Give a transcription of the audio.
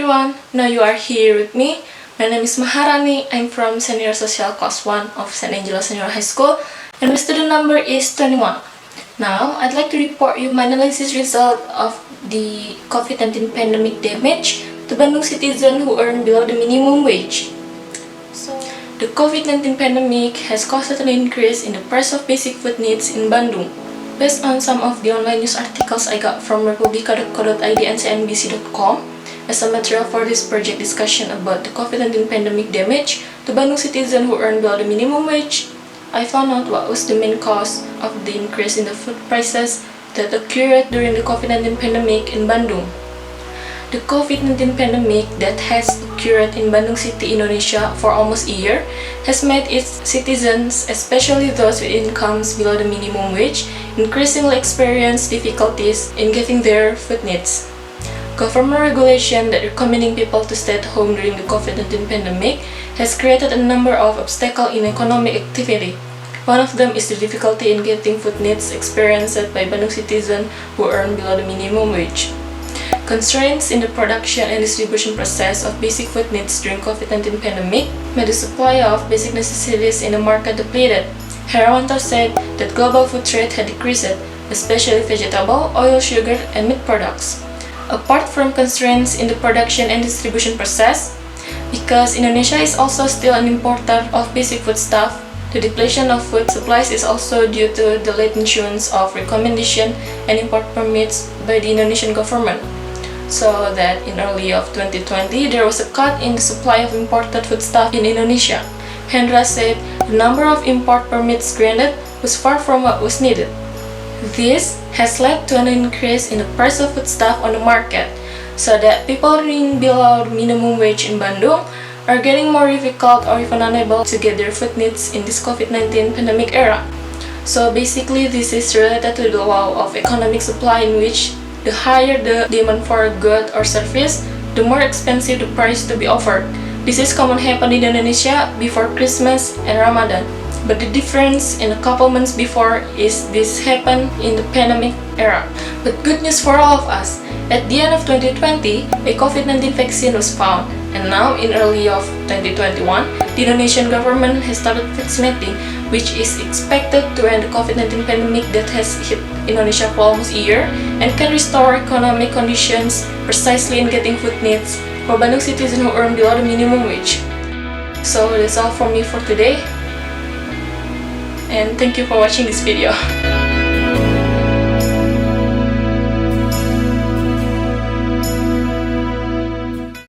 everyone, now you are here with me. My name is Maharani. I'm from Senior Social Class 1 of St. Angelo Senior High School and my student number is 21. Now, I'd like to report you my analysis result of the COVID-19 pandemic damage to Bandung citizens who earn below the minimum wage. The COVID-19 pandemic has caused an increase in the price of basic food needs in Bandung. Based on some of the online news articles I got from republica.co.id and cnbc.com, as a material for this project discussion about the COVID-19 pandemic damage to Bandung citizens who earn below the minimum wage, I found out what was the main cause of the increase in the food prices that occurred during the COVID-19 pandemic in Bandung. The COVID-19 pandemic that has occurred in Bandung City, Indonesia for almost a year has made its citizens, especially those with incomes below the minimum wage, increasingly experience difficulties in getting their food needs. Government regulation that recommending people to stay at home during the COVID-19 pandemic has created a number of obstacles in economic activity. One of them is the difficulty in getting food needs experienced by Bandung citizens who earn below the minimum wage. Constraints in the production and distribution process of basic food needs during COVID-19 pandemic made the supply of basic necessities in the market depleted. Herawanto said that global food trade had decreased, especially vegetable, oil, sugar, and meat products. Apart from constraints in the production and distribution process, because Indonesia is also still an importer of basic foodstuff, the depletion of food supplies is also due to the late issuance of recommendation and import permits by the Indonesian government. So that in early of 2020, there was a cut in the supply of imported foodstuff in Indonesia. Hendra said the number of import permits granted was far from what was needed. This has led to an increase in the price of foodstuff on the market, so that people earning below the minimum wage in Bandung are getting more difficult or even unable to get their food needs in this COVID-19 pandemic era. So basically, this is related to the law of economic supply, in which the higher the demand for a good or service, the more expensive the price to be offered. This is common happen in Indonesia before Christmas and Ramadan. But the difference in a couple months before is this happened in the pandemic era. But good news for all of us, at the end of 2020, a COVID-19 vaccine was found. And now in early of 2021, the Indonesian government has started vaccinating, which is expected to end the COVID-19 pandemic that has hit Indonesia for almost a year and can restore economic conditions precisely in getting food needs for Bandung citizens who earn below the minimum wage. So that's all from me for today. And thank you for watching this video.